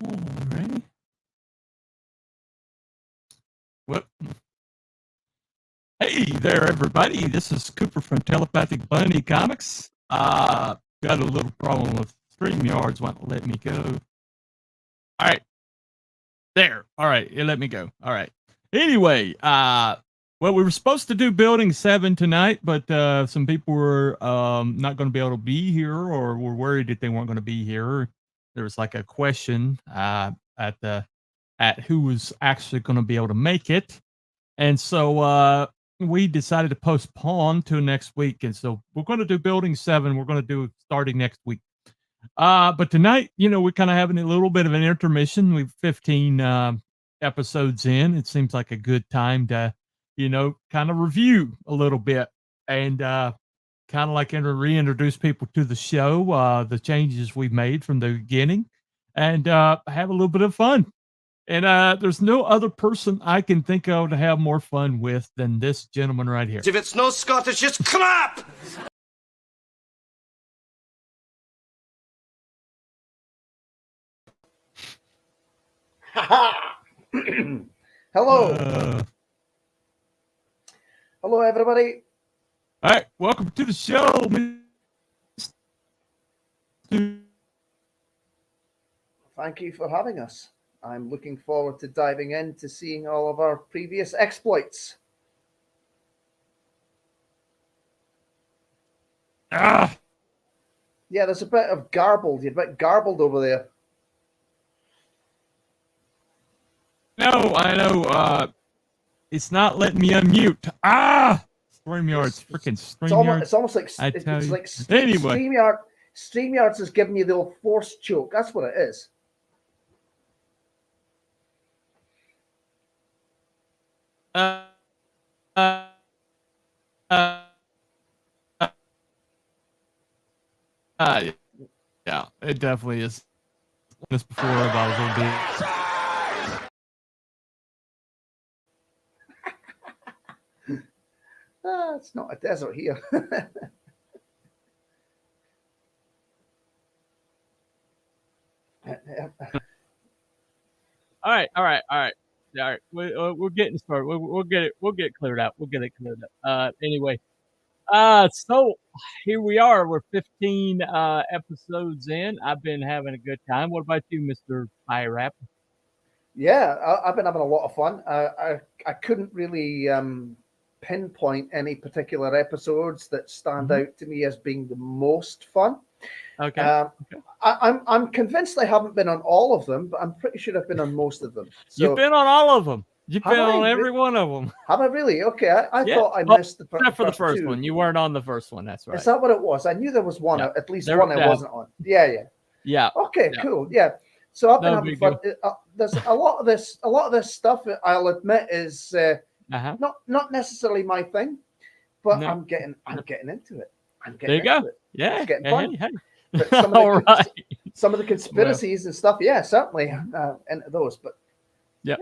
Alrighty. Whoop. Hey there, everybody. This is Cooper from Telepathic Bunny Comics. Got a little problem with StreamYards, won't let me go. All right. There. All right. It let me go. All right. Anyway, well, we were supposed to do Building 7 tonight, but some people were not going to be able to be here or were worried that they weren't going to be here. There was like a question at who was actually going to be able to make it. And so we decided to postpone to next week. And so we're going to do Building 7. We're going to do starting next week. But tonight, we're kind of having a little bit of an intermission. We've 15 episodes in. It seems like a good time to, kind of review a little bit and kind of like reintroduce people to the show, the changes we've made from the beginning, and have a little bit of fun. And there's no other person I can think of to have more fun with than this gentleman right here. If it's no Scottish, it's crap! Hello. Hello, everybody. All right, welcome to the show, Thank you for having us. I'm looking forward to diving into seeing all of our previous exploits. Yeah, there's a bit of garbled. You're a bit garbled over there. No, I know. It's not letting me unmute. StreamYards, freaking StreamYards. It's almost like anyway. StreamYards is giving you the old force choke. That's what it is. Yeah, it definitely is. This before I was a bit. It's not a desert here. All right. We're getting started. We'll get it cleared out. Anyway, so here we are. We're 15 episodes in. I've been having a good time. What about you, Mr. Irap? Yeah, I've been having a lot of fun. I couldn't really pinpoint any particular episodes that stand out to me as being the most fun. Okay. I'm convinced I haven't been on all of them, but I'm pretty sure I've been on most of them. So, you've been on all of them. You've been on every one of them. Have I really? Okay, I thought I missed the except for the first two. one. You weren't on the first one. That's right. Is that what it was? I knew there was one, at least one I wasn't on. Yeah. Okay, cool. Yeah. So I've been having fun. There's a lot of this stuff. I'll admit is not necessarily my thing, but I'm getting into it. There you go. Yeah, it's getting fun. Hey. But some of the conspiracies and stuff, certainly into those. But yeah,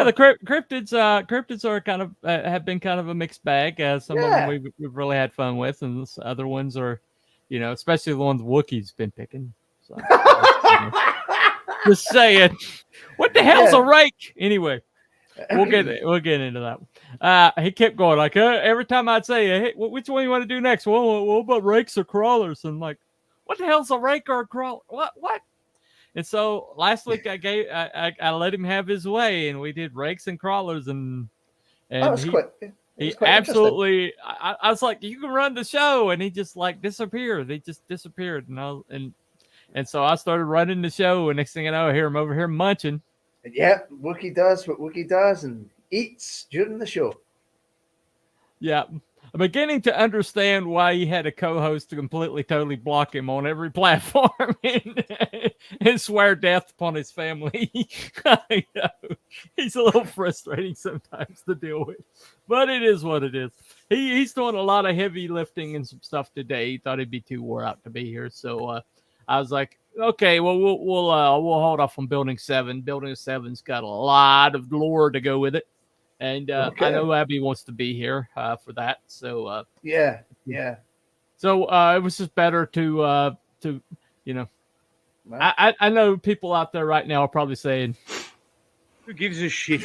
the cryptids are kind of have been kind of a mixed bag. Some of them we've really had fun with, and other ones are, especially the ones Wookiee's been picking. So, just saying, what the hell's a rake? Anyway, we'll get into that one. He kept going like every time I'd say, "Hey, which one you want to do next?" Well, what about rakes or crawlers? And like, what the hell's a rake or a crawler? What? And so last week I let him have his way, and we did rakes and crawlers, and he absolutely. I was like, "You can run the show," and he just like disappeared. He just disappeared, and so I started running the show, and next thing I know, I hear him over here munching. Yeah, Wookiee does what Wookiee does and eats during the show. Yeah. I'm beginning to understand why he had a co-host to completely, totally block him on every platform and swear death upon his family. I know. He's a little frustrating sometimes to deal with, but it is what it is. He's doing a lot of heavy lifting and some stuff today. He thought he'd be too wore out to be here, so I was like, okay, well, we'll hold off on Building 7. Building 7's got a lot of lore to go with it. And I know Abby wants to be here for that. So yeah. So it was just better to I know people out there right now are probably saying, "Who gives a shit?"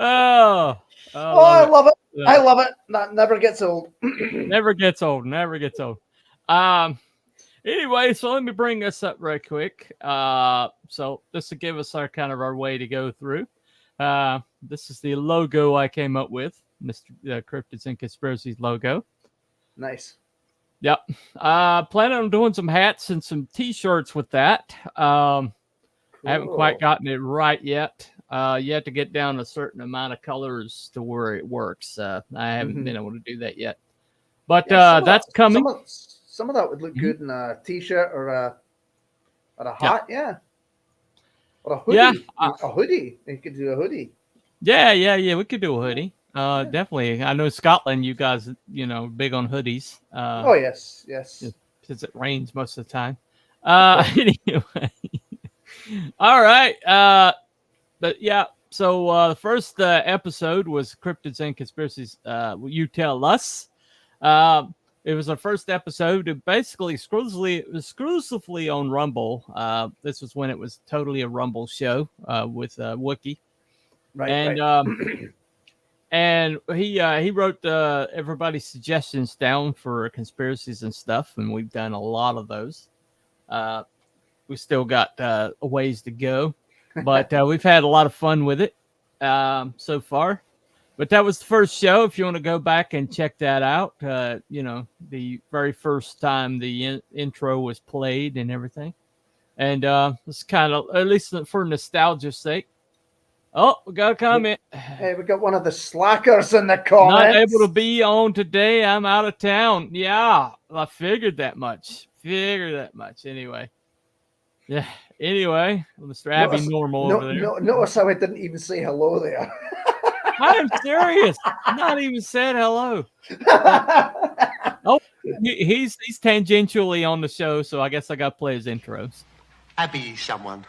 Oh, I love it. I love it. That never gets old. Never gets old. Never gets old. Anyway, so let me bring this up right quick. So this will give us our kind of our way to go through. This is the logo I came up with, Mr. Cryptids and Conspiracies logo. Nice. Yep. Planning on doing some hats and some T-shirts with that. Cool. I haven't quite gotten it right yet. You have to get down a certain amount of colors to where it works. I haven't been able to do that yet. But that's coming. Some of that would look good in a T-shirt or a hat, yeah. Or a hoodie. Yeah, a hoodie. You could do a hoodie. Yeah. We could do a hoodie. Definitely. I know Scotland, you guys, big on hoodies. Oh yes. Since it rains most of the time. Anyway. All right. But yeah. So the first episode was Cryptids and Conspiracies. You Tell Us. It was our first episode. It basically exclusively on Rumble. This was when it was totally a Rumble show with Wookie. Right. And and he wrote everybody's suggestions down for conspiracies and stuff, and we've done a lot of those. We still got a ways to go, but we've had a lot of fun with it so far. But that was the first show. If you want to go back and check that out, the very first time the intro was played and everything. And it's kind of, at least for nostalgia's sake. Oh, we got a comment. Hey, we got one of the slackers in the comments. Not able to be on today. I'm out of town. Yeah, I figured that much. Anyway. Yeah. Anyway, Mr. Abby Normal over there. Notice how I didn't even say hello there. I'm serious. Not even said hello. Oh, he's tangentially on the show, so I guess I got to play his intros. Abby someone.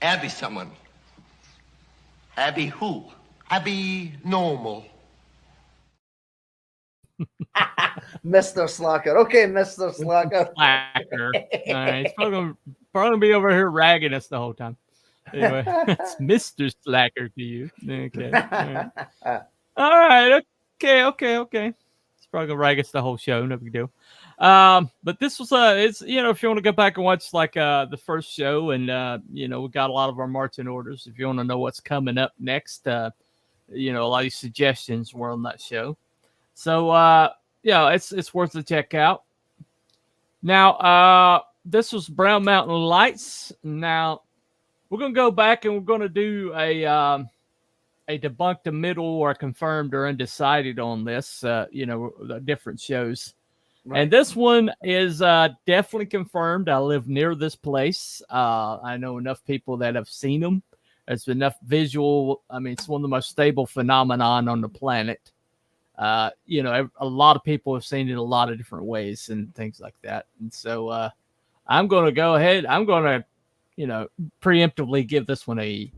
Abby someone. Abby who? Abby Normal. Mr. Slacker. Okay, Mr. Slacker. Slacker. All right. He's probably gonna be over here ragging us the whole time. Anyway, it's Mr. Slacker to you. Okay. All right. Okay. It's probably gonna rag us the whole show. No big deal. But this was it's if you want to go back and watch like the first show, and we got a lot of our marching orders. If you want to know what's coming up next, a lot of these suggestions were on that show. So it's worth a check out. Now this was Brown Mountain Lights. Now we're gonna go back and we're gonna do a debunked, a middle, or confirmed or undecided on this. Different shows. Right. And this one is definitely confirmed. I live near this place. I know enough people that have seen them. There's enough visual. I mean, it's one of the most stable phenomenon on the planet. A lot of people have seen it a lot of different ways and things like that. And so I'm going to go ahead. I'm going to, preemptively give this one a.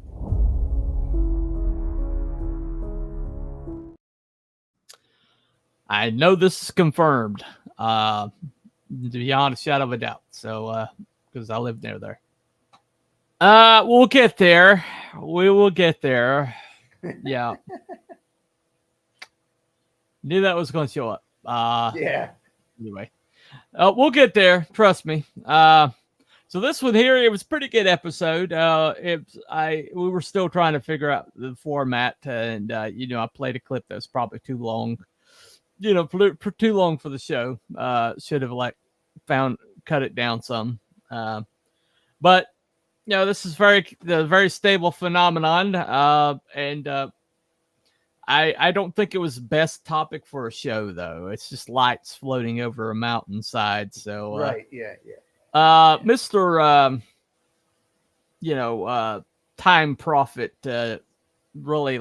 I know this is confirmed. Beyond a shadow of a doubt. So, because I live near there. We'll get there. We will get there. Yeah. Knew that was going to show up. Yeah. Anyway, we'll get there. Trust me. So this one here, it was a pretty good episode. We were still trying to figure out the format, and I played a clip that was probably too long. For too long for the show. Should have cut it down some. But this is very stable phenomenon. And I don't think it was the best topic for a show though. It's just lights floating over a mountainside. So right, yeah. Mr. Time Prophet really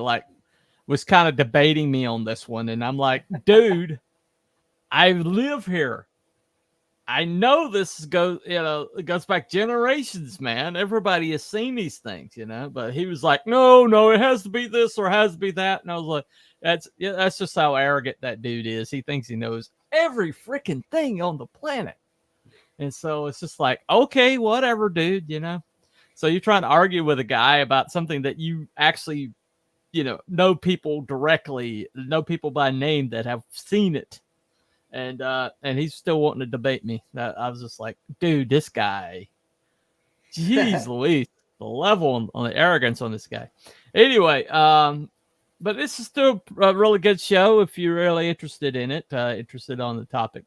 was kind of debating me on this one, and I'm like, dude, I live here. I know this goes, it goes back generations, man. Everybody has seen these things, but he was like, no, it has to be this or it has to be that. And I was like, that's just how arrogant that dude is. He thinks he knows every freaking thing on the planet. And so it's just like, okay, whatever, dude, So you're trying to argue with a guy about something that you actually, know people directly, know people by name that have seen it. And he's still wanting to debate me. I was just like, dude, this guy, jeez Louise, the level on the arrogance on this guy. Anyway, but this is still a really good show if you're really interested in it, interested on the topic.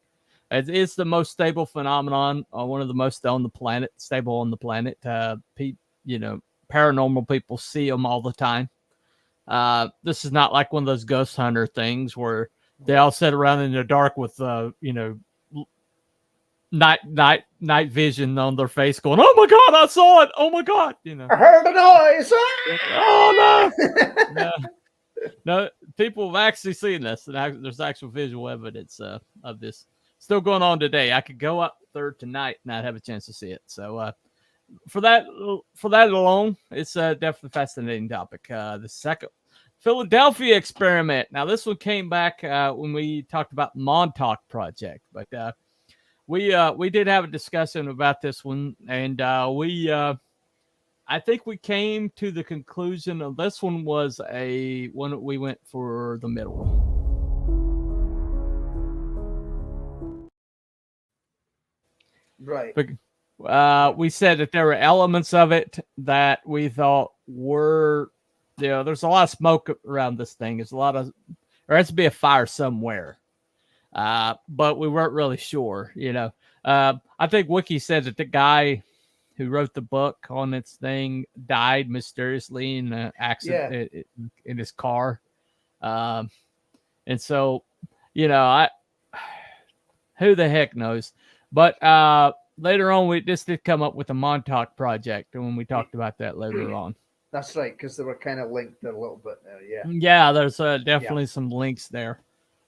It's the most stable phenomenon, one of the most stable on the planet. Paranormal people see them all the time. This is not like one of those ghost hunter things where they all sit around in the dark with, night vision on their face going, oh my God, I saw it. Oh my God. I heard a noise. Oh no. No, people have actually seen this. And there's actual visual evidence of this still going on today. I could go up there tonight and I'd have a chance to see it. So, for that alone, it's definitely a fascinating topic. The second Philadelphia experiment. Now, this one came back when we talked about Montauk Project, but we did have a discussion about this one, and I think we came to the conclusion of this one was one that we went for the middle. Right. But, we said that there were elements of it that we thought were, there's a lot of smoke around this thing. There has to be a fire somewhere. But we weren't really sure, I think Wiki said that the guy who wrote the book on this thing died mysteriously in an accident in his car. And so, who the heck knows? But later on, this did come up with the Montauk Project, and when we talked about that later on. That's right, because they were kind of linked a little bit there, yeah. Yeah, there's definitely some links there.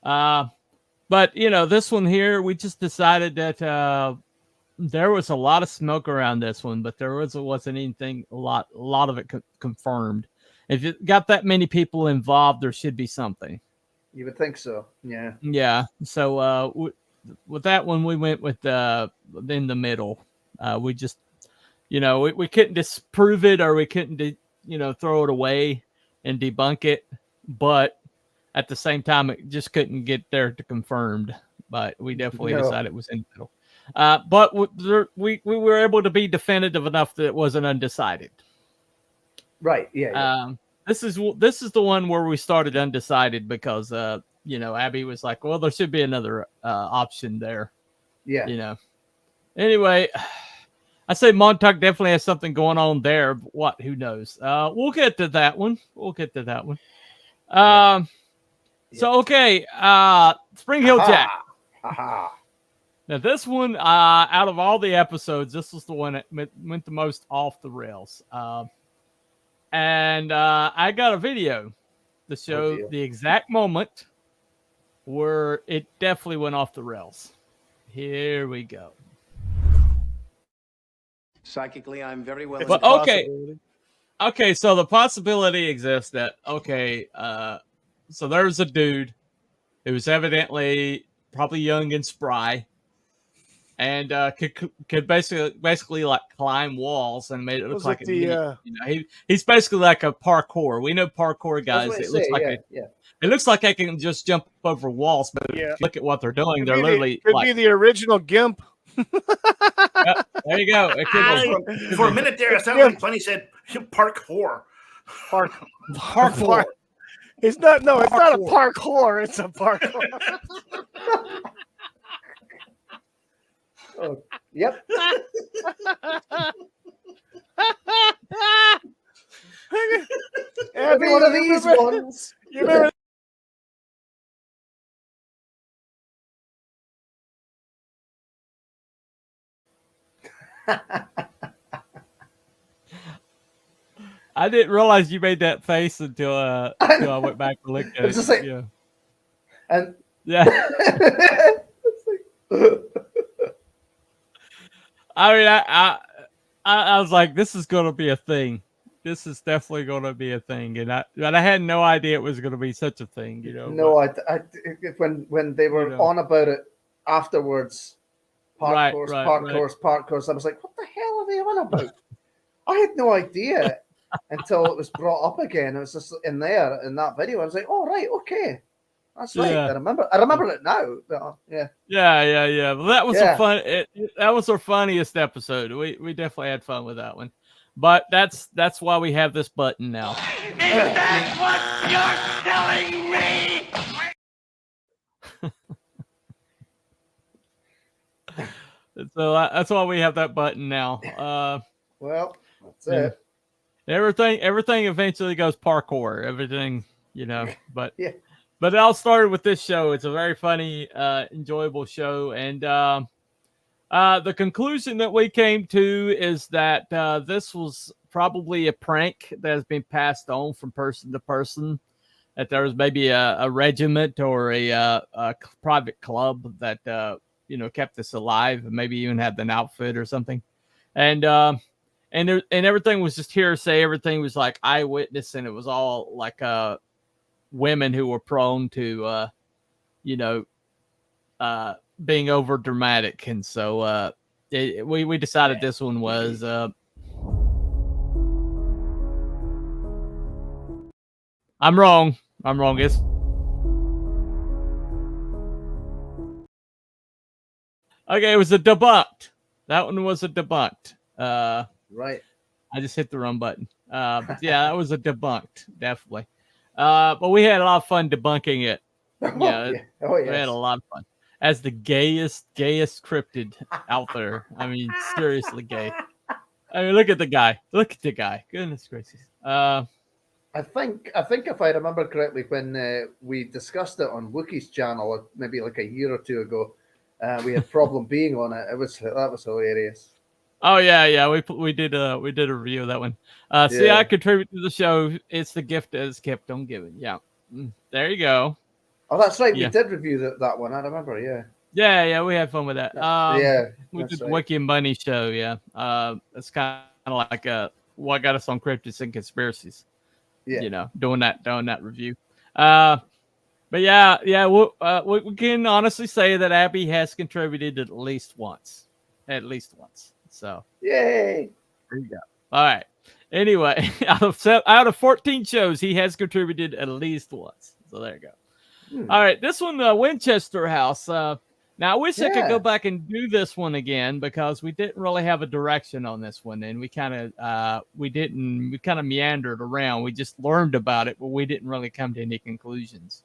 But, this one here, we just decided that there was a lot of smoke around this one, but there wasn't anything, a lot of it confirmed. If you got that many people involved, there should be something. You would think so, yeah. Yeah, so with that one, we went with in the middle. We just, we couldn't disprove it or we couldn't, throw it away and debunk it, but at the same time, it just couldn't get there to confirmed. But we definitely decided it was in the middle. But we were able to be definitive enough that it wasn't undecided. Right. Yeah. This is the one where we started undecided because Abby was like, well, there should be another option there. Yeah. Anyway, I say Montauk definitely has something going on there. But what? Who knows? We'll get to that one. So okay, Spring Hill Jack. Now this one, out of all the episodes, this was the one that went the most off the rails. And I got a video to show the exact moment where it definitely went off the rails. Here we go. Psychically, I'm very well. But okay. So the possibility exists that so there's a dude who was evidently probably young and spry, and could basically like climb walls and made it look like he's basically like a parkour. We know parkour guys. It looks like I can just jump over walls, but if you look at what they're doing, they're literally could be the original GIMP. There you go. For a minute there, it sounded like Funny said parkour. Parkour. It's not. No, it's not a parkour. It's a parkour. Oh, yep. Every one of these ones. You remember? I didn't realize you made that face until I went back and looked at it. Like, yeah. And yeah. I mean, I was like, this is going to be a thing. This is definitely going to be a thing, and I had no idea it was going to be such a thing. No, when they were on about it afterwards, park course. I was like, what the hell are they on about? I had no idea until it was brought up again. It was just in there in that video. I was like, oh right, okay, that's right. I remember it now. Yeah. Well, that was that was our funniest episode. We definitely had fun with that one. But that's why we have this button now. Is that what you're telling me? So that's why we have that button now. Well, that's it. Everything eventually goes parkour. Everything, but but it all started with this show. It's a very funny, enjoyable show, and the conclusion that we came to is that this was probably a prank that has been passed on from person to person. That there was maybe a regiment or a private club that kept this alive, and maybe even had an outfit or something, and everything was just hearsay. Everything was like eyewitness, and it was all like women who were prone to being over dramatic, and so we decided this one was I'm wrong. It's okay. It was a debunked. That one was a debunked. Right. I just hit the wrong button. But yeah, that was a debunked, definitely. But we had a lot of fun debunking it. Yeah. We had a lot of fun. As the gayest cryptid out there. I mean, seriously gay. I mean, look at the guy. Goodness gracious. I think if I remember correctly, when we discussed it on Wookie's channel, maybe like a year or two ago, we had problem being on it. That was hilarious. Oh yeah. We did a review of that one. See, I contribute to the show. It's the gift that is kept on giving. Yeah. There you go. Oh, that's right. We did review that one. I remember. Yeah. We had fun with that. We did the right. Wiki and Bunny show. Yeah. It's kind of like what got us on Cryptids and Conspiracies. Yeah. Doing that review. But yeah. We can honestly say that Abby has contributed at least once. So yay! There you go. All right. Anyway, out of 14 shows, he has contributed at least once. So there you go. All right, this one, Winchester House. Now I wish I could go back and do this one again because we didn't really have a direction on this one, and we kind of meandered around. We just learned about it, but we didn't really come to any conclusions.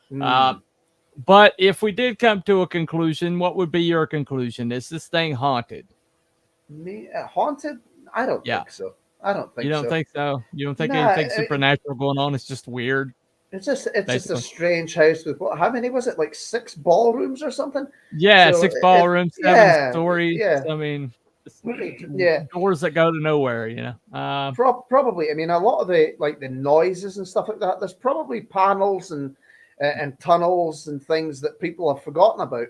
But if we did come to a conclusion, what would be your conclusion? Is this thing haunted? Haunted? I don't think so. I don't think so. You don't think so? You don't think anything supernatural going on? It's just weird. It's just a strange house with how many was it? Like 6 ballrooms or something? Yeah, so 6 ballrooms, 7 stories. Yeah. I mean, doors that go to nowhere. Probably. I mean, a lot of the noises and stuff like that. There's probably panels and tunnels and things that people have forgotten about.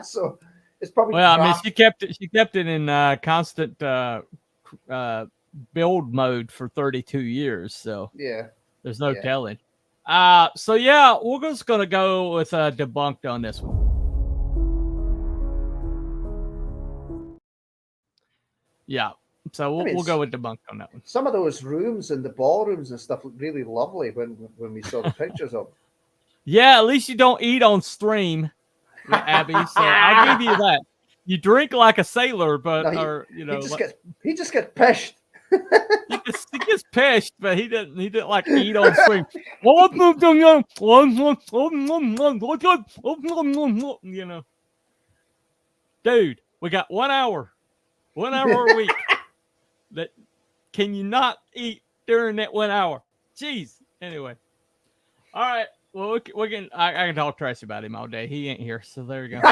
So it's probably. Well, I mean, she kept it in constant build mode for 32 years. So there's no telling. So yeah, we're just gonna go with debunked on this one. Yeah, so we'll go with debunked on that one. Some of those rooms and the ballrooms and stuff look really lovely when we saw the pictures of them. Yeah, at least you don't eat on stream, Abby. So I'll give you that. You drink like a sailor, but he just gets pissed. He gets pissed, but he didn't like eat on stream. Dude, we got 1 hour a week. That can you not eat during that 1 hour? Jeez. Anyway, all right. Well, we can. I can talk trash about him all day. He ain't here, so there you go.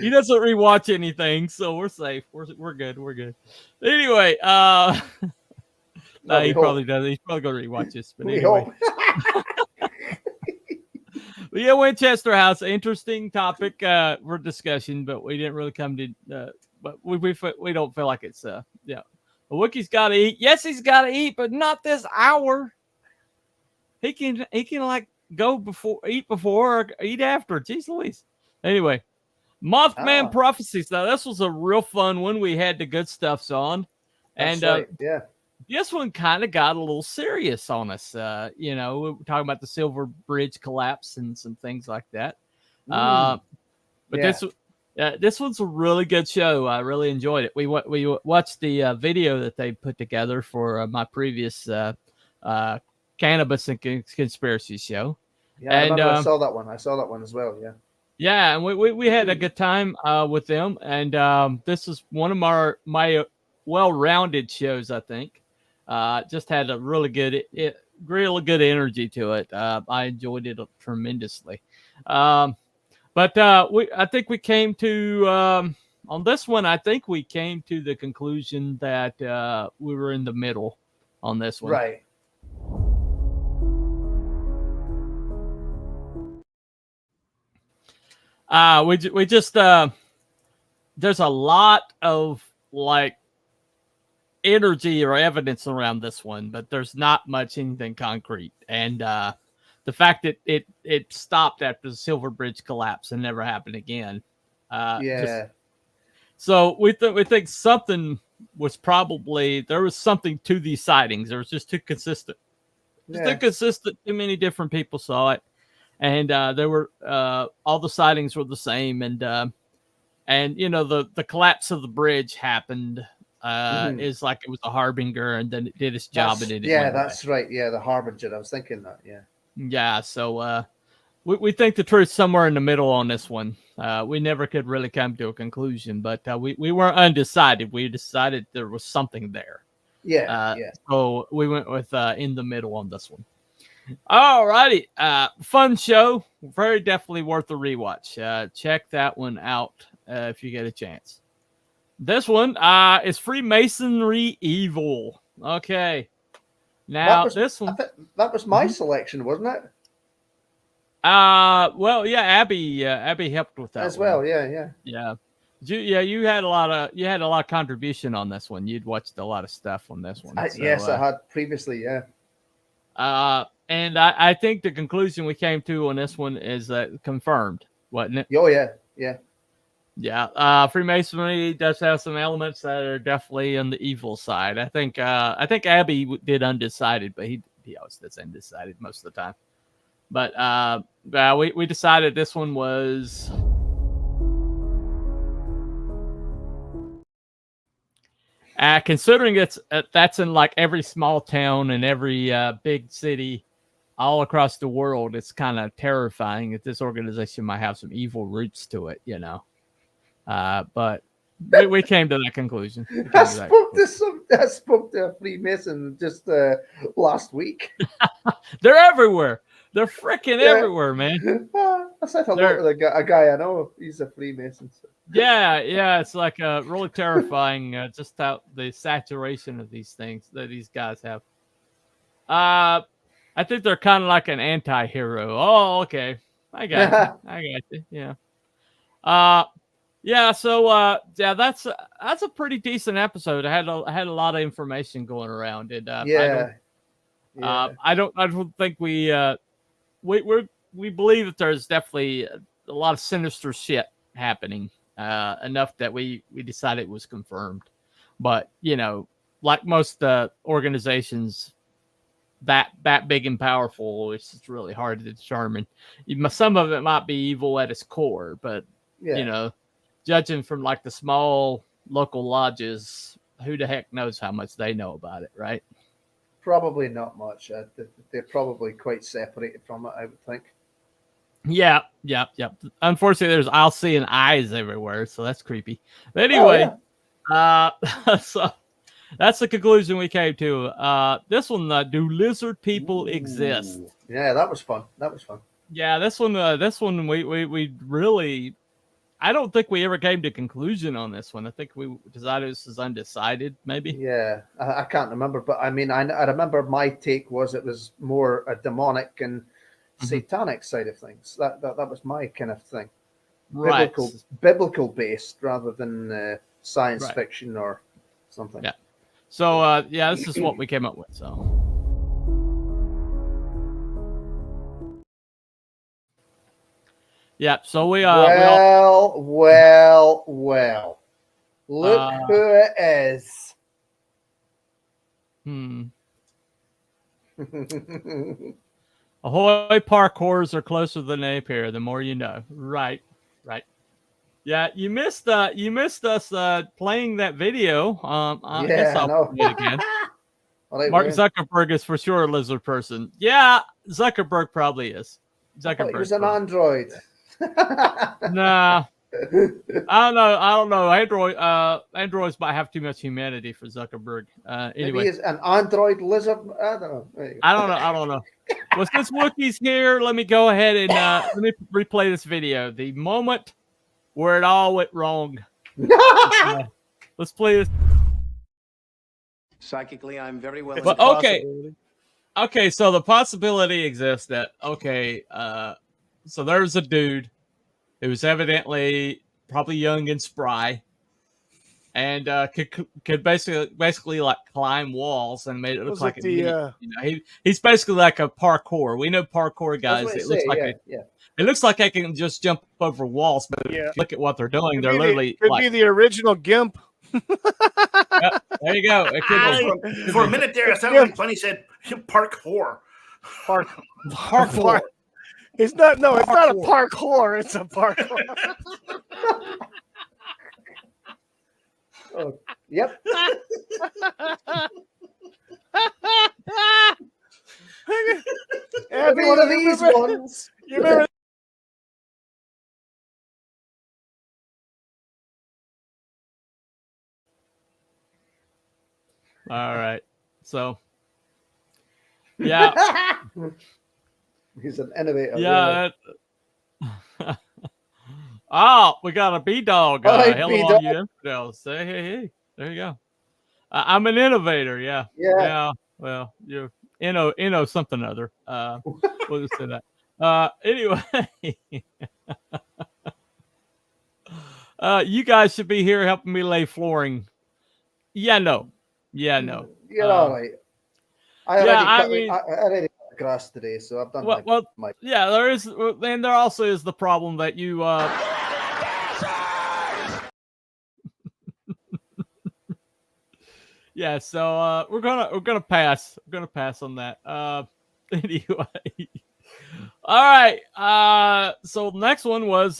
He doesn't rewatch anything, so we're safe. We're good. Anyway, he probably does. He's probably going to rewatch this. But anyway, But yeah, Winchester House, interesting topic for discussion, but we didn't really come to. But we don't feel like it's yeah. The Wookiee's got to eat. Yes, he's got to eat, but not this hour. He can like go eat before, or eat after. Jeez Louise. Anyway, Mothman Prophecies. Now this was a real fun one. We had the good stuffs on, That's and right. Yeah. This one kind of got a little serious on us. We were talking about the Silver Bridge collapse and some things like that. But this one's a really good show. I really enjoyed it. We watched the video that they put together for my previous Cannabis and Conspiracy show. Yeah, I remember I saw that one. I saw that one as well. Yeah. Yeah, and we had a good time with them. And this is one of my well-rounded shows, I think. Just had a really good energy to it. I enjoyed it tremendously. But I think we came to on this one. I think we came to the conclusion that we were in the middle on this one. Right. We just there's a lot of like energy or evidence around this one, but there's not much anything concrete. And the fact that it stopped after the Silver Bridge collapse and never happened again. So we think something was there was something to these sightings. There was just too consistent. Too many different people saw it. And there were all the sightings were the same. And the collapse of the bridge happened. Is like it was a harbinger, and then it did its job. That's right. Yeah, the harbinger. I was thinking that. Yeah. So we think the truth's somewhere in the middle on this one. We never could really come to a conclusion, but we weren't undecided. We decided there was something there. Yeah. So we went with in the middle on this one. All righty. Fun show. Very definitely worth a rewatch. Check that one out if you get a chance. This one is Freemasonry Evil. Okay. Now this one that was my selection, wasn't it? Well, yeah, Abby helped with that as one. well. Yeah. You had a lot of contribution on this one. You'd watched a lot of stuff on this one. Yes, I had previously. Yeah. And I think the conclusion we came to on this one is confirmed, wasn't it? Oh yeah. Yeah, Freemasonry does have some elements that are definitely on the evil side. I think Abby did undecided, but he always does undecided most of the time. But we decided this one was considering that's in like every small town and every big city all across the world. It's kind of terrifying that this organization might have some evil roots to it, but we came to that conclusion. I spoke to a Freemason just last week. They're everywhere. They're freaking everywhere, man. I said hello to a guy I know. He's a Freemason. So. Yeah. It's like really terrifying just how the saturation of these things that these guys have. I think they're kind of like an anti-hero. Oh, okay. I got you. Yeah. Yeah, so that's a pretty decent episode. I had a lot of information going around, and I don't think we believe that there's definitely a lot of sinister shit happening enough that we decided it was confirmed. But like most organizations that big and powerful, it's just really hard to determine. Some of it might be evil at its core, but judging from like the small local lodges, who the heck knows how much they know about it, right? Probably not much. They're probably quite separated from it, I would think. Yeah. Unfortunately, there's I'll seeing eyes everywhere, so that's creepy. But anyway, so that's the conclusion we came to. This one, do lizard people exist? Yeah, that was fun. Yeah, this one, we really. I don't think we ever came to conclusion on this one. I think we decided this is undecided, maybe. Yeah, I can't remember, but I mean, I remember my take was it was more a demonic and satanic side of things. That was my kind of thing. Right. Biblical based rather than science fiction or something. Yeah. So this is what we came up with. So. Yeah, so we well. Look who it is. Ahoy, parkours are closer than they appear. The more you know. Right. Yeah, you missed us playing that video. I guess I'll play it again. Mark Zuckerberg is for sure a lizard person. Yeah, Zuckerberg probably is. Zuckerberg. He was an android. Nah. I don't know. Androids might have too much humanity for Zuckerberg. Anyway. Maybe he's an android lizard. I don't know. I don't know. Well, since Wookiee's here, let me go ahead and let me replay this video. The moment where it all went wrong. Let's play this. Psychically, I'm very well. But okay. So the possibility exists that so there's a dude who was evidently probably young and spry, and could basically like climb walls and made it look like he's basically like a parkour. We know parkour guys. It looks like it looks like I can just jump over walls, but look at what they're doing. They're literally could be the original GIMP. Yep, there you go. For a minute there, it sounded like Bunny said parkour. Parkour. It's not a parkour. It's a parkour. Oh, yep. Every one of these ones. You remember? All right. So, yeah. He's an innovator. Yeah. We got a B-Dog. Hello, all you infidels. Hey. There you go. I'm an innovator. Yeah. Well, you're something other. We'll just say that. Anyway. You guys should be here helping me lay flooring. Yeah, no. You're all right. I already cut grass today, so I've done my... Yeah, there is, and there also is the problem that you yeah, so we're gonna pass. We're gonna pass on that. Anyway. All right. So the next one was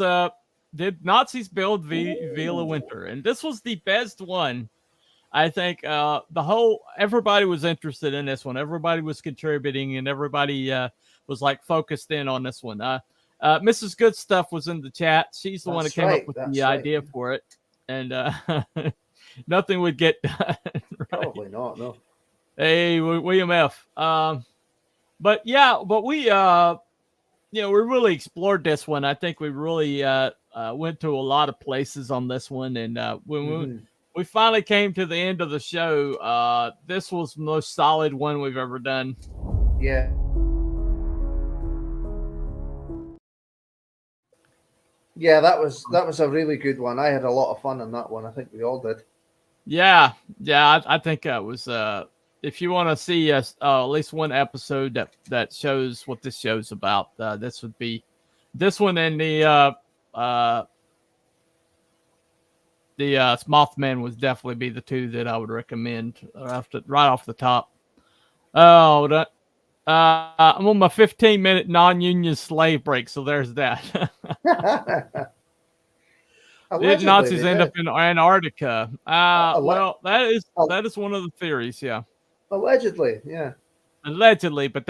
did Nazis build Villa Winter? And this was the best one. I think everybody was interested in this one. Everybody was contributing, and everybody was like focused in on this one. Mrs. Good Stuff was in the chat. She's the one that came up with the idea for it, and nothing would get done. Right? Probably not. No. Hey, William F. But we we really explored this one. I think we really went to a lot of places on this one, and when we finally came to the end of the show, this was the most solid one we've ever done. Yeah. Yeah, that was a really good one. I had a lot of fun on that one. I think we all did. Yeah. I think that was. If you want to see at least one episode that shows what this show's about, this would be this one and the Mothman would definitely be the two that I would recommend right off the top. I'm on my 15-minute non-union slave break, so there's that. Did Nazis end up in Antarctica? Well, that is one of the theories. Yeah. Allegedly, yeah. Allegedly, but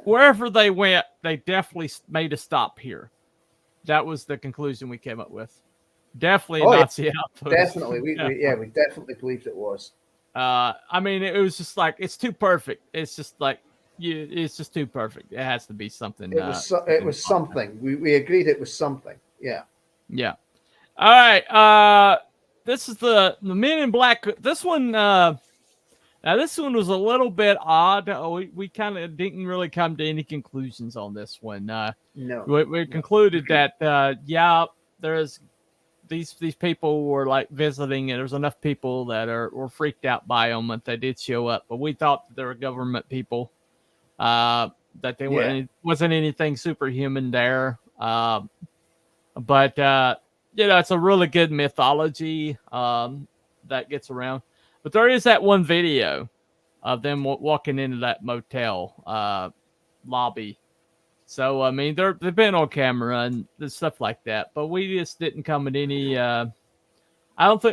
wherever they went, they definitely made a stop here. That was the conclusion we came up with. Definitely a Nazi outpost. Definitely, we definitely believed it was. I mean, it was just like it's too perfect. It's just like it's just too perfect. It has to be something. It was something. We agreed it was something. Yeah. Yeah. All right. This is the Men in Black. This one. Now, this one was a little bit odd. We kind of didn't really come to any conclusions on this one. No. We concluded that, there's these people were like visiting, and there's enough people that were freaked out by them that they did show up. But we thought that they were government people, that there wasn't anything superhuman there. But it's a really good mythology that gets around. But there is that one video of them walking into that motel lobby. So, I mean, they've been on camera and stuff like that. But we just didn't come at any...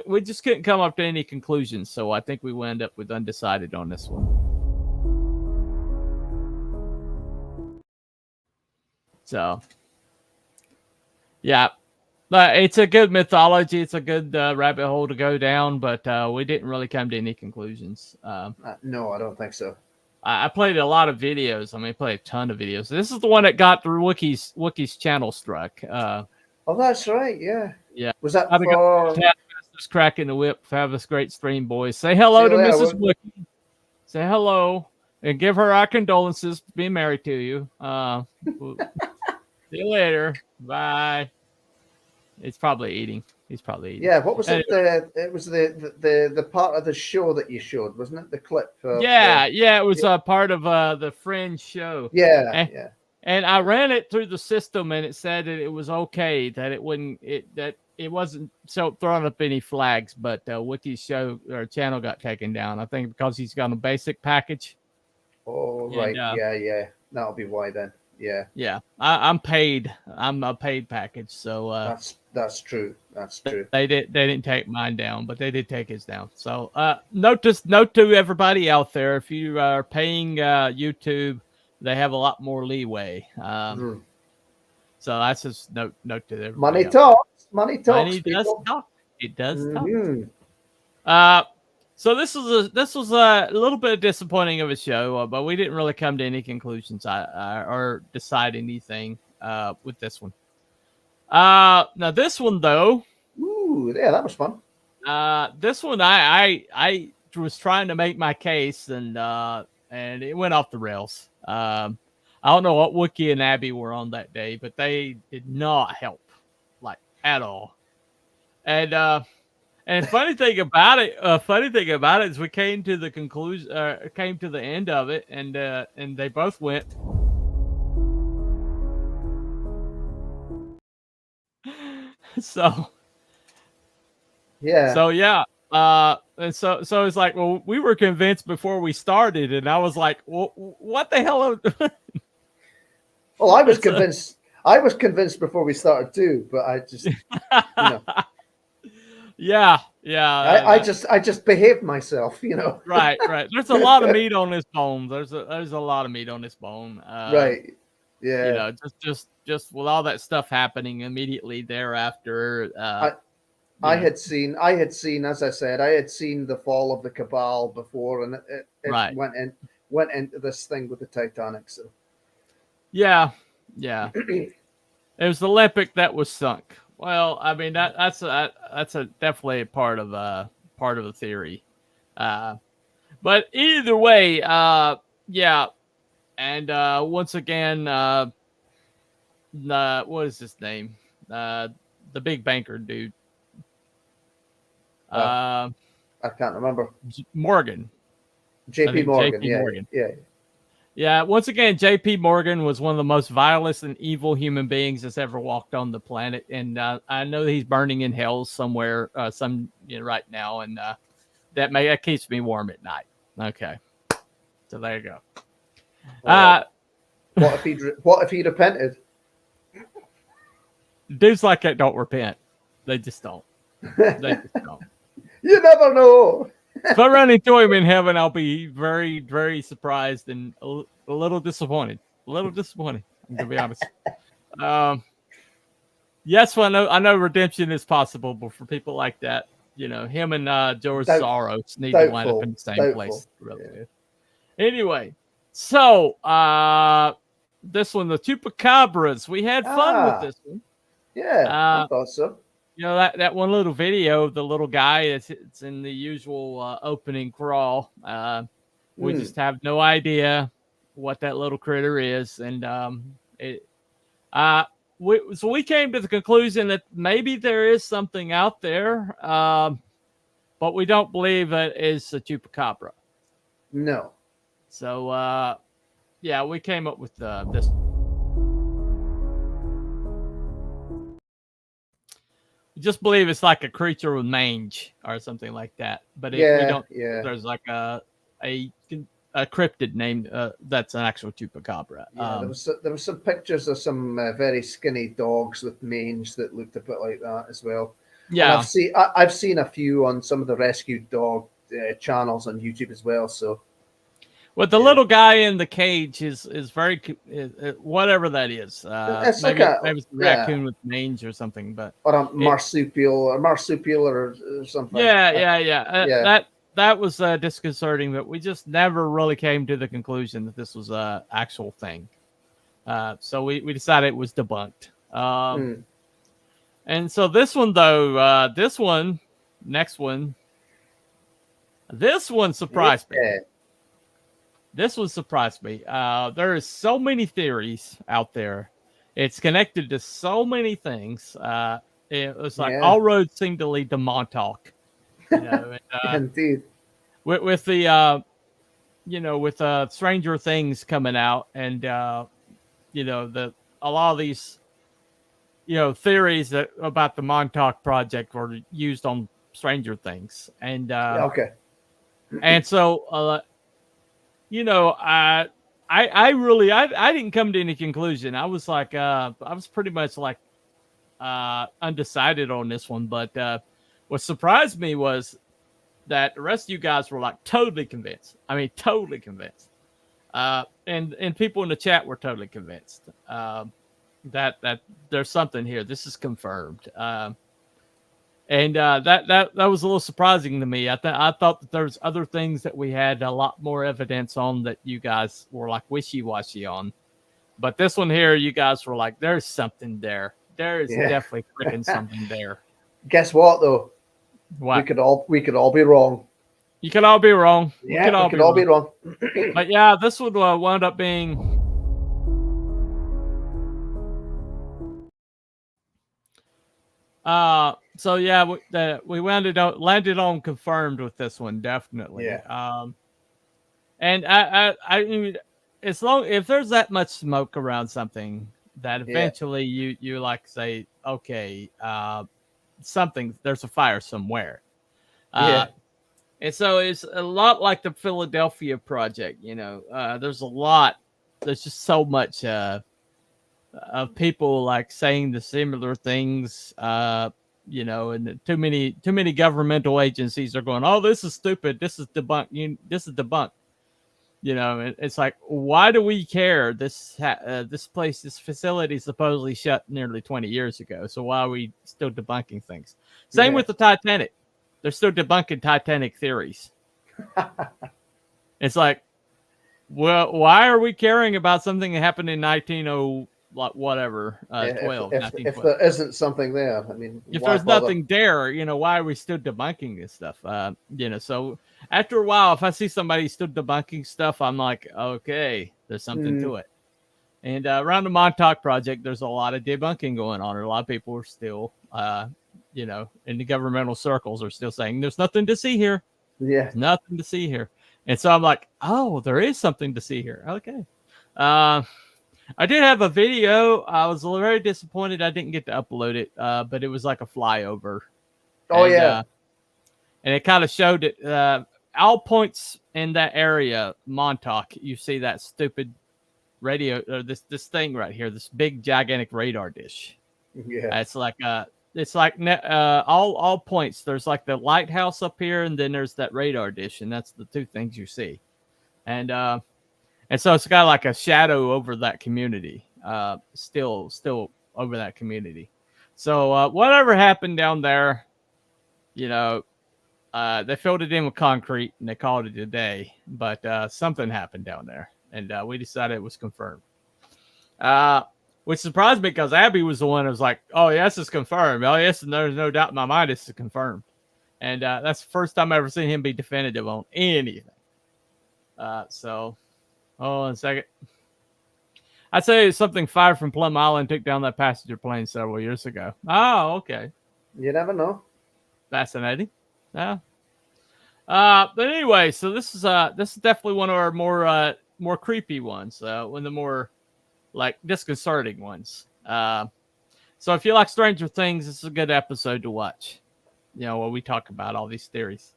we just couldn't come up to any conclusions. So I think we wound up with undecided on this one. So, yeah. But it's a good mythology. It's a good rabbit hole to go down, but we didn't really come to any conclusions. No, I don't think so. I played a lot of videos. I mean, I played a ton of videos. This is the one that got through Wookiee's channel struck. Oh, that's right. Yeah. Yeah. Was that for... Just cracking the whip. Have this great stream, boys. Say hello to Mrs. Wookie. Say hello and give her our condolences for being married to you. See you later. Bye. It's probably eating. He's probably eating. Yeah, what was it? It was the part of the show that you showed, wasn't it? The clip. It was a part of the Fringe show. Yeah, And I ran it through the system, and it said that it was okay, that it wasn't throwing up any flags, but Wookiee's show or channel got taken down. I think because he's got a basic package. Oh, right. Yeah. That'll be why then. Yeah. I'm paid. I'm a paid package, so that's true. That's true. They didn't take mine down, but they did take his down. So note to everybody out there: if you are paying YouTube, they have a lot more leeway. So that's just note to everybody. Money talks. Money talks. Money does talk. It does talk. So this was a little bit disappointing of a show, but we didn't really come to any conclusions or decide anything with this one. Now this one though, that was fun. This one I was trying to make my case and it went off the rails. I don't know what Wookie and Abby were on that day, but they did not help like at all. And funny thing about it is we came to the conclusion, came to the end of it, and they both went. So and so it's like, well, we were convinced before we started, and I was like, well, what the hell? Well, I was convinced. I was convinced before we started too, but I just, Yeah. I just behaved myself, Right. There's a lot of meat on this bone. There's a lot of meat on this bone. Right. Yeah. Just with all that stuff happening immediately thereafter. I had seen, as I said, I had seen the fall of the Cabal before, and it went into this thing with the Titanic. So. Yeah. It was the Olympic that was sunk. Well, I mean that's definitely a part of the theory, but either way, And once again, what is his name? The big banker dude. I can't remember. Morgan. J.P. Morgan. J.P. Morgan. Yeah. Once again, J.P. Morgan was one of the most vilest and evil human beings that's ever walked on the planet, and I know he's burning in hell somewhere, right now, and that keeps me warm at night. Okay, so there you go. What if he repented? Dudes like that don't repent. They just don't. You never know. If I run into him in heaven, I'll be very, very surprised and a little disappointed. I'm gonna be honest. Yes, I know redemption is possible, but for people like that, him and George Soros need to wind up in the same place. Really good. Anyway, so this one, the Chupacabras, we had fun with this one. Yeah, I thought so. that one little video, the little guy, it's in the usual opening crawl. We just have no idea what that little critter is, and we came to the conclusion that maybe there is something out there, but we don't believe it is a chupacabra. No. So yeah, we came up with this. We just believe it's like a creature with mange or something like that, but we don't. Yeah. There's like a cryptid named that's an actual chupacabra. Yeah, there was some pictures of some very skinny dogs with mange that looked a bit like that as well. Yeah, and I've seen a few on some of the rescued dog channels on YouTube as well. So, well, the little guy in the cage is very whatever that is. It's maybe it's a raccoon with mange or something, but or a marsupial or something. Yeah. That was disconcerting, but we just never really came to the conclusion that this was a actual thing. So we decided it was debunked. And so this one though, this one surprised me. This one surprised me. There is so many theories out there. It's connected to so many things. It was like all roads seem to lead to Montauk. Indeed. With the with Stranger Things coming out, and a lot of these theories about the Montauk Project were used on Stranger Things, and and so I didn't come to any conclusion. I was like I was pretty much like undecided on this one, but what surprised me was that the rest of you guys were like totally convinced. I mean, totally convinced. And people in the chat were totally convinced that there's something here. This is confirmed. And that was a little surprising to me. I thought that there's other things that we had a lot more evidence on that you guys were like wishy-washy on. But this one here, you guys were like, there's something there. There is definitely freaking something there. Guess what though? What? We could all be wrong. You could all be wrong. Yeah, we could all be wrong. But yeah, this would wound up being so yeah, we landed on confirmed with this one, definitely. Yeah. And I mean, if there's that much smoke around something, that eventually you like say, okay, there's a fire somewhere. And so it's a lot like the Philadelphia Project, there's just so much of people like saying the similar things, and too many governmental agencies are going, oh, this is stupid. This is debunked. This is debunked. It's like, why do we care? This facility supposedly shut nearly 20 years ago. So why are we still debunking things? Same with the Titanic. They're still debunking Titanic theories. It's like, well, why are we caring about something that happened in 1912? If there isn't something there, I mean, if there's nothing there, why are we still debunking this stuff? So after a while, if I see somebody still debunking stuff, I'm like, okay, there's something to it. And around the Montauk Project, there's a lot of debunking going on. A lot of people are still, in the governmental circles are still saying there's nothing to see here. Yeah, there's nothing to see here. And so I'm like, oh, there is something to see here. Okay. I did have a video. I was very disappointed I didn't get to upload it, but it was like a flyover. Oh, and it kind of showed it. All points in that area, Montauk, you see that stupid radio, or this thing right here, this big gigantic radar dish. Yeah, it's like all points. There's like the lighthouse up here, and then there's that radar dish, and that's the two things you see. And so it's got like a shadow over that community, still over that community. So whatever happened down there, they filled it in with concrete and they called it a day. But something happened down there, and we decided it was confirmed. which surprised me because Abby was the one who was like, "Oh yes, it's confirmed. Oh yes, and there's no doubt in my mind it's confirmed." And that's the first time I ever seen him be definitive on anything. So, hold on a second. I'd say something fired from Plum Island took down that passenger plane several years ago. Oh, okay. You never know. Fascinating. Yeah. But anyway, so this is definitely one of our more creepy ones. One of the more like disconcerting ones. So if you like Stranger Things, this is a good episode to watch. You know, where we talk about all these theories.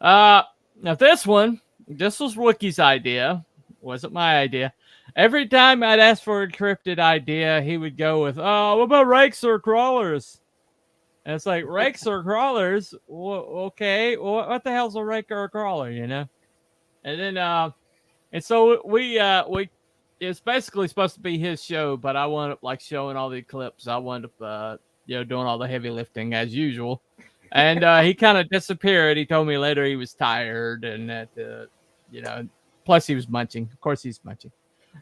Now this was Wookie's idea. Wasn't my idea. Every time I'd ask for a cryptid idea, he would go with, "Oh, what about rakes or crawlers?" And it's like, rakes or crawlers? Okay, what the hell's a rake or a crawler, you know? And then, and so it's basically supposed to be his show, but I wound up like showing all the clips. I wound up, doing all the heavy lifting as usual. And he kind of disappeared. He told me later he was tired and that, plus he was munching. Of course he's munching.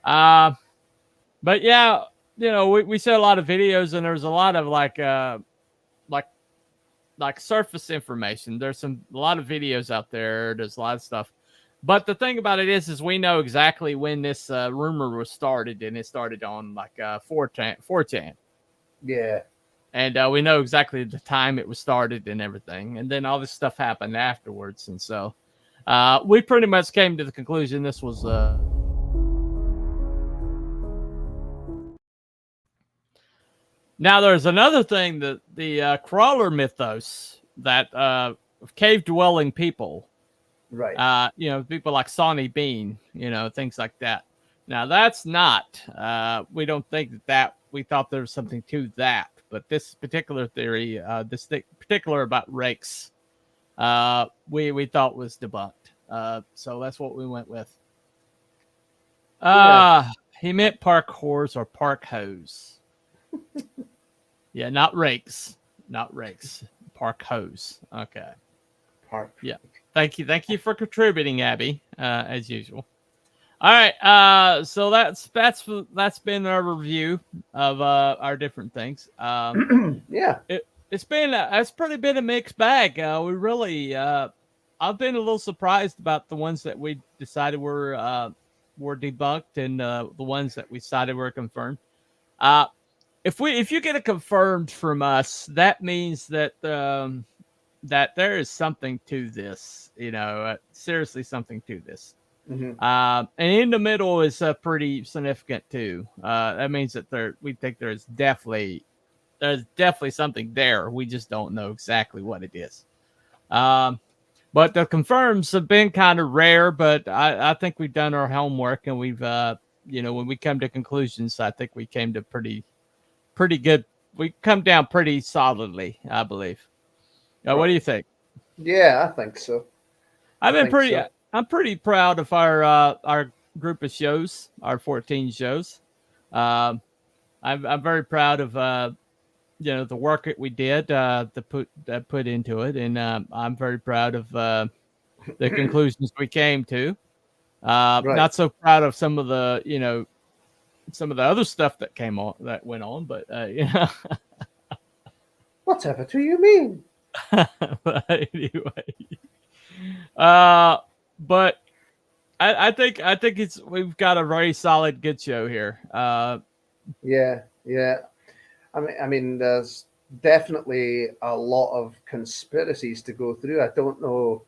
But yeah, we saw a lot of videos and there's a lot of like surface information. There's a lot of videos out there. There's a lot of stuff. But the thing about it is we know exactly when this rumor was started, and it started on like 4chan. Yeah. And we know exactly the time it was started and everything. And then all this stuff happened afterwards. And so we pretty much came to the conclusion this was... Now, there's another thing that the crawler mythos that cave-dwelling people, right? People like Sonny Bean, things like that. Now, that's not. We don't think that. We thought there was something to that, but this particular theory, particular about rakes, we thought was debunked. So that's what we went with. He meant park whores or park hoes. Yeah, not rakes. Park hose. Okay. Park. Yeah. Thank you for contributing, Abby, as usual. All right. So that's been our review of our different things. Yeah. It's pretty been a mixed bag. We really I've been a little surprised about the ones that we decided were debunked and the ones that we decided were confirmed. If you get it confirmed from us, that means that that there is something to this, seriously something to this. Mm-hmm. And in the middle is pretty significant too. That means that we think there's definitely something there. We just don't know exactly what it is. But the confirms have been kind of rare, but I think we've done our homework and we've when we come to conclusions, I think we came to pretty good. We come down pretty solidly, I believe. What do you think? Yeah, I think so. I'm pretty proud of our group of shows, our 14 shows. I'm very proud of the work that we did to put into it, and I'm very proud of the conclusions we came to. Right. Not so proud of some of the some of the other stuff that went on, but whatever do you mean? But anyway, but I think we've got a very solid, good show here. Yeah. I mean, there's definitely a lot of conspiracies to go through. I don't know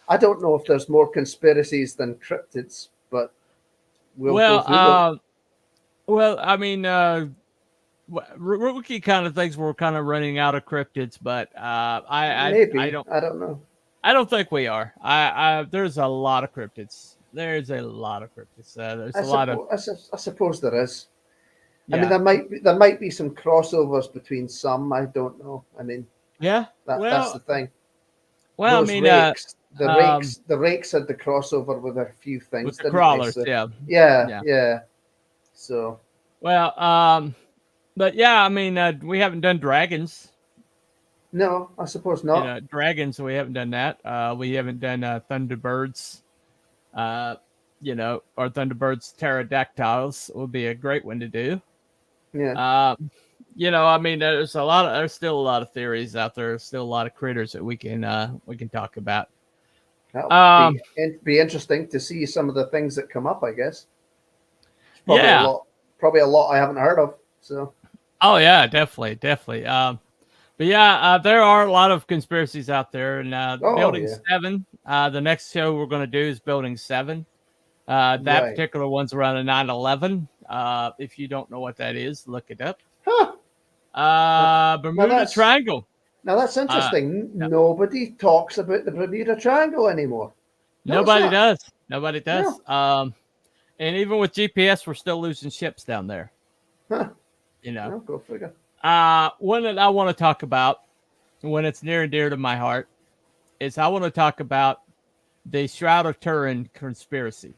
if there's more conspiracies than cryptids, but we'll go through them. Well, I mean, Rookie kind of thinks we're kind of running out of cryptids, but I don't know. I don't think we are. There's a lot of cryptids. There's a lot of cryptids. I suppose there is. Yeah. I mean, there might be some crossovers between some. I don't know. I mean, yeah, that's the thing. Well, those I mean, the rakes had the crossover with a few things. With the crawlers, so, yeah. So, well, but yeah, I mean, we haven't done dragons. No, I suppose not. Dragons, we haven't done that. We haven't done Thunderbirds. Or Thunderbirds pterodactyls would be a great one to do. Yeah. I mean, there's still a lot of theories out there. There's still a lot of critters that we can talk about. That'll be interesting to see some of the things that come up, I guess. Probably a lot I haven't heard of. So. Oh yeah, definitely. But yeah, there are a lot of conspiracies out there, and Building 7. The next show we're going to do is Building 7. That particular one's around a 9/11. If you don't know what that is, look it up. Bermuda Triangle. Now that's interesting. Nobody talks about the Bermuda Triangle anymore. Nobody does. No. And even with GPS, we're still losing ships down there. Huh. Go figure. One that I want to talk about, when it's near and dear to my heart, is I want to talk about the Shroud of Turin conspiracy.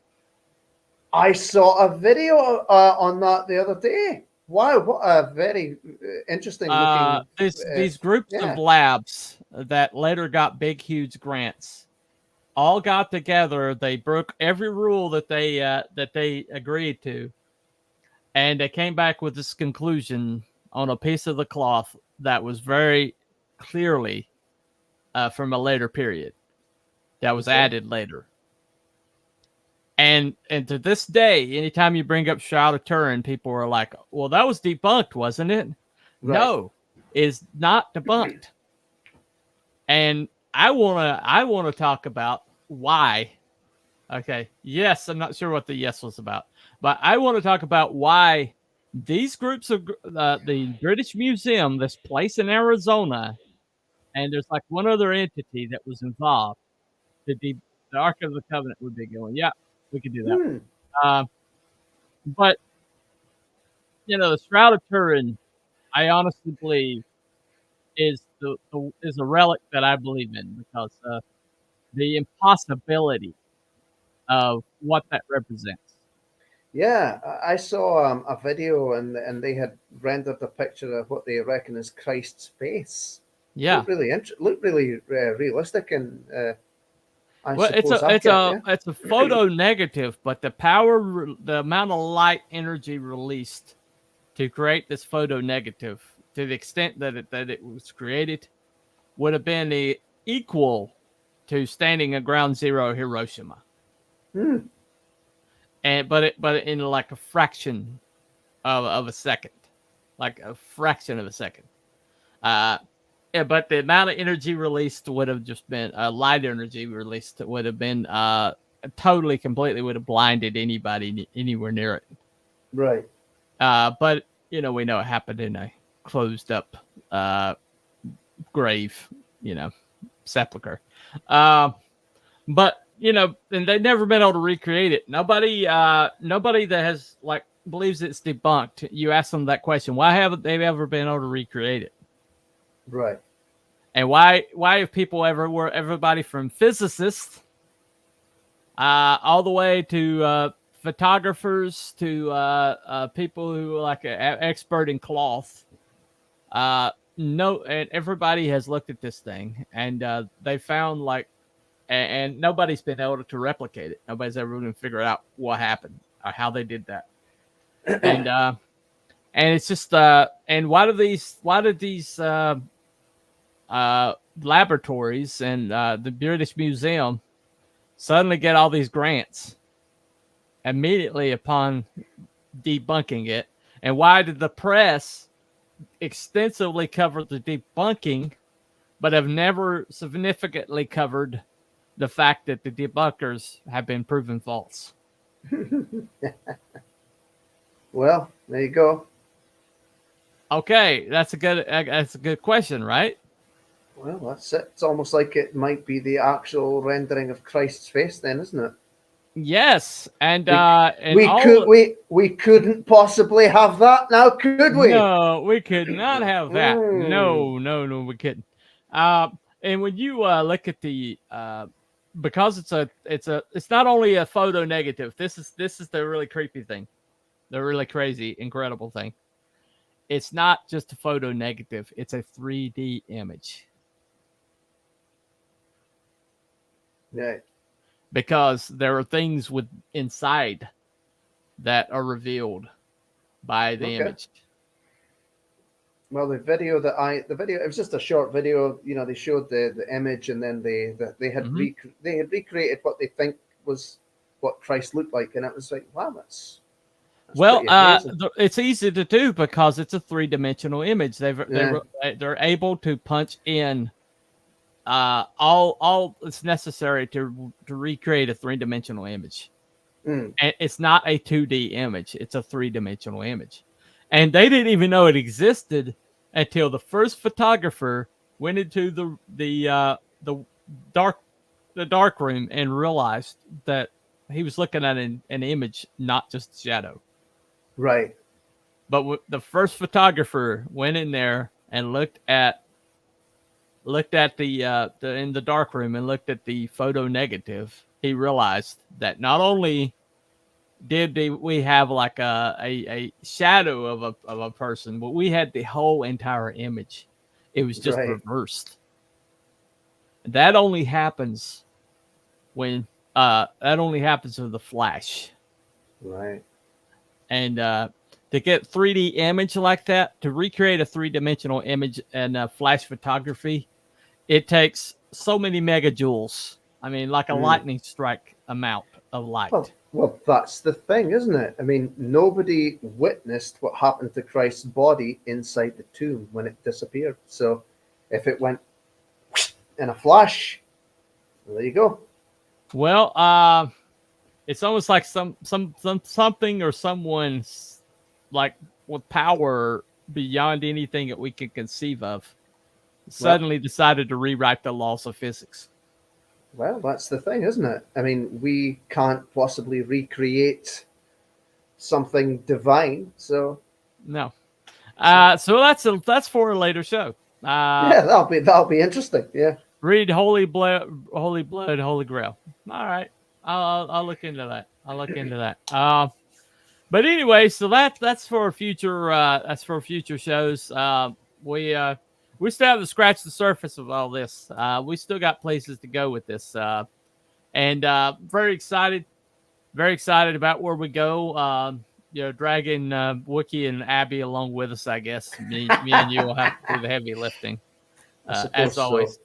I saw a video on that the other day. Wow, what a very interesting looking. These groups of labs that later got big, huge grants all got together. They broke every rule that they agreed to, and they came back with this conclusion on a piece of the cloth that was very clearly from a later period that was added later. And to this day, anytime you bring up Shroud of Turin, people are like, well, that was debunked, wasn't it? Right. No, it's not debunked. And I wanna talk about why. Okay. Yes, I'm not sure what the yes was about, but I want to talk about why these groups of the British Museum, this place in Arizona, and there's like one other entity that was involved. The Ark of the Covenant would be going, yeah, we could do that. But the Shroud of Turin, I honestly believe is a relic that I believe in, because the impossibility of what that represents. Yeah, I saw a video and they had rendered a picture of what they reckon is Christ's face. Yeah, looked really realistic, and it's a photo negative, but the amount of light energy released to create this photo negative, to the extent that it was created, would have been equal to standing at Ground Zero Hiroshima. But in like a fraction of a second, like a fraction of a second. But the amount of energy released would have just been light energy released would have been completely would have blinded anybody anywhere near it. Right. But we know it happened in a closed up grave, sepulcher. But and they've never been able to recreate it. Nobody that has believes it's debunked. You ask them that question, why haven't they ever been able to recreate it? Right. And why have people everybody from physicists all the way to photographers to people who are like an expert in cloth, and everybody has looked at this thing, and they found and nobody's been able to replicate it. Nobody's ever going to figure out what happened or how they did that. And it's just and why did these laboratories and the British Museum suddenly get all these grants immediately upon debunking it? And why did the press extensively cover the debunking, but have never significantly covered the fact that the debunkers have been proven false? Well, there you go. Okay, that's a good question, right? Well, that's it. It's almost like it might be the actual rendering of Christ's face, then, isn't it? Yes, and we couldn't possibly have that now, could we? No, we could not have that. No, we couldn't. And when you look at the because it's not only a photo negative. This is the really creepy thing, the really crazy, incredible thing. It's not just a photo negative; it's a 3D image. Yeah. Because there are things inside that are revealed by the image. Well, the video, it was just a short video. You know, they showed the image, and then they had they had recreated what they think was what Christ looked like, and it was like, wow, that's well, it's easy to do because it's a 3-dimensional image. They're able to punch in all that's necessary to recreate a 3-dimensional image. And it's not a 2D image; it's a 3-dimensional image. And they didn't even know it existed until the first photographer went into the dark room and realized that he was looking at an image, not just a shadow. Right. But the first photographer went in there and looked at the in the dark room and looked at the photo negative. He realized that not only did we have like a shadow of a person, but we had the whole entire image. It was just reversed. That only happens when with the flash. Right. And to get 3D image like that, to recreate a 3-dimensional image and flash photography, it takes so many megajoules. I mean, like a lightning strike amount of light. Well, that's the thing, isn't it? I mean, nobody witnessed what happened to Christ's body inside the tomb when it disappeared. So if it went in a flash, well, there you go. Well, it's almost like something or someone like with power beyond anything that we can conceive of suddenly decided to rewrite the laws of physics. Well, that's the thing, isn't it? I mean, we can't possibly recreate something divine, so no. So that's for a later show. Yeah, that'll be interesting. Yeah. Read Holy Blood, Holy Grail. All right, I'll look into that. But anyway, so that's for future shows. We still have to scratch the surface of all this. We still got places to go with this, and very excited about where we go. Dragging Wookie and Abby along with us. I guess me and you will have to do the heavy lifting, as always.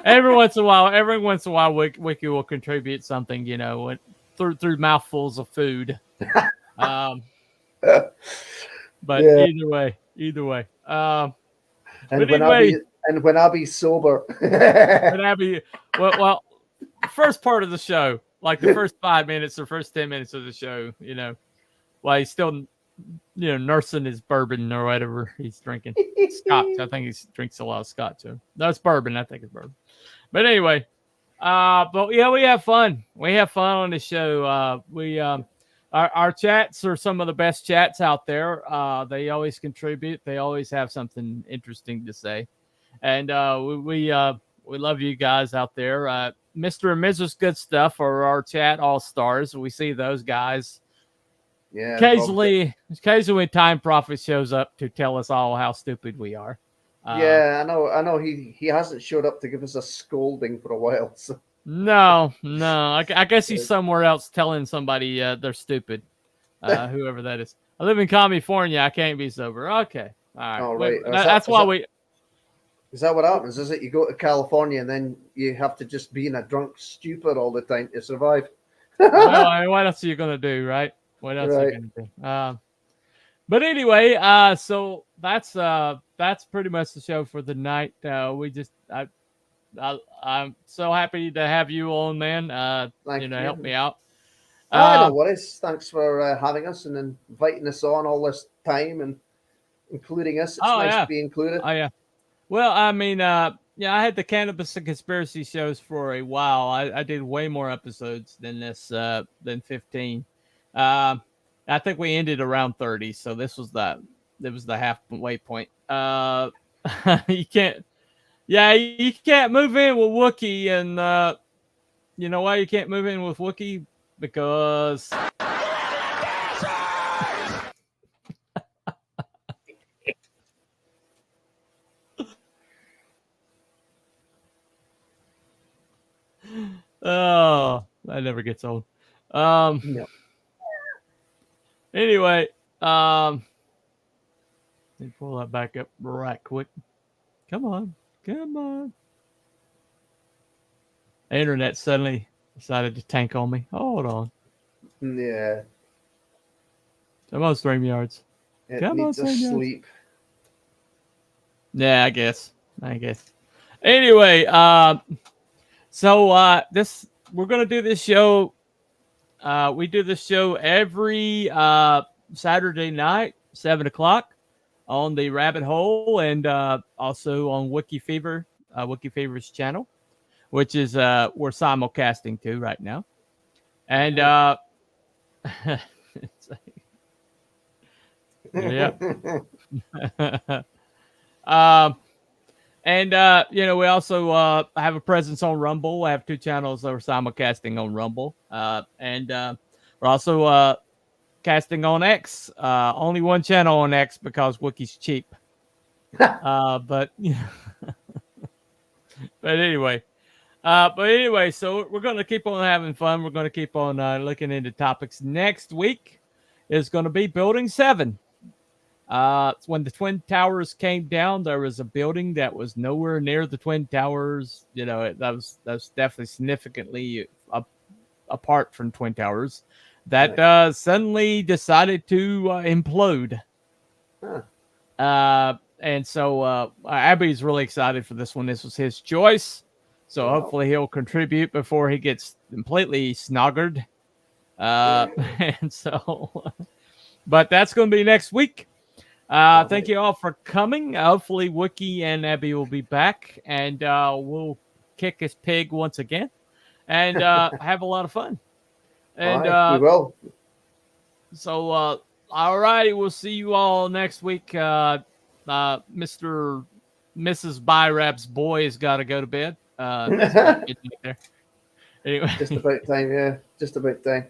Every once in a while, Wiki will contribute something, through mouthfuls of food. But either way. When I'll be sober. Well, first part of the show, like the first 5 minutes or first 10 minutes of the show, while he's still, nursing his bourbon or whatever he's drinking. Scotch. I think he drinks a lot of scotch. So that's bourbon. I think it's bourbon. But anyway, but yeah, we have fun. We have fun on the show. Our chats are some of the best chats out there. They always contribute. They always have something interesting to say. And we love you guys out there. Mr. and Mrs. Good Stuff are our chat all-stars. We see those guys. Yeah. Occasionally when Time Prophet shows up to tell us all how stupid we are. Yeah, I know. He hasn't showed up to give us a scolding for a while. So. No. I guess he's somewhere else telling somebody they're stupid. Whoever that is. I live in California. I can't be sober. Okay. All right. Oh, right. That's why we. Is that what happens? Is it you go to California and then you have to just be in a drunk stupor all the time to survive? Well, I mean, what else are you gonna do, right? What else are you gonna do? But anyway, so that's pretty much the show for the night. I'm so happy to have you on, man. Help me out. No worries. Thanks for having us and inviting us on all this time and including us. It's nice to be included. Oh yeah. Well, I mean, I had the Cannabis and Conspiracy shows for a while. I did way more episodes than this, than 15. I think we ended around 30, so this was the halfway point. You can't move in with Wookie, and you know why you can't move in with Wookie? Because oh, that never gets old. No. Anyway, Let me pull that back up right quick. Come on. Come on. The internet suddenly decided to tank on me. Hold on. Yeah. Come on, StreamYards. Come on, sleep. Yeah, I guess. Anyway, so this we're gonna do this show. We do this show every Saturday night, 7:00 on the Rabbit Hole, and also on Wiki Fever, Wiki Fever's channel, which is we're simulcasting to right now, and yeah. And we also have a presence on Rumble. I have 2 channels that are simulcasting on Rumble, and we're also casting on X. Only 1 channel on X because Wiki's cheap. But anyway, so we're going to keep on having fun. We're going to keep on looking into topics. Next week is going to be Building 7. When the Twin Towers came down, there was a building that was nowhere near the Twin Towers. That was definitely significantly apart from Twin Towers that suddenly decided to implode. And so Abby's really excited for this one. This was his choice. So hopefully he'll contribute before he gets completely snoggered. And so, but that's going to be next week. Thank you all for coming. Hopefully Wiki and Abby will be back, and we'll kick his pig once again and have a lot of fun. And we will. So, all righty, we'll see you all next week. Mr. Mrs. Byrap's boy has got to go to bed. Anyway. Just about time, yeah. Just about time.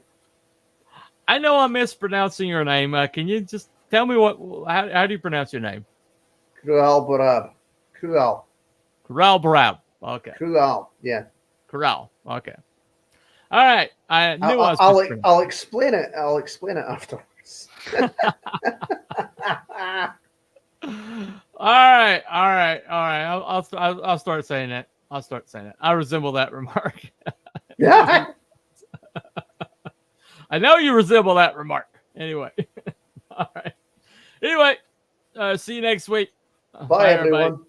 I know I'm mispronouncing your name. Can you just tell me how do you pronounce your name? Cruel Barab. Cruel Barab. Okay. Cruel, yeah. Cruel. Okay. All right. I knew I'll explain it. I'll explain it afterwards. All right. I'll start saying that. I resemble that remark. Yeah. I know you resemble that remark. Anyway. All right. Anyway, see you next week. Bye everyone. Everybody.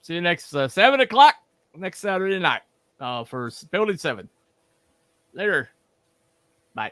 See you next 7:00 next Saturday night for Building 7. Later. Bye.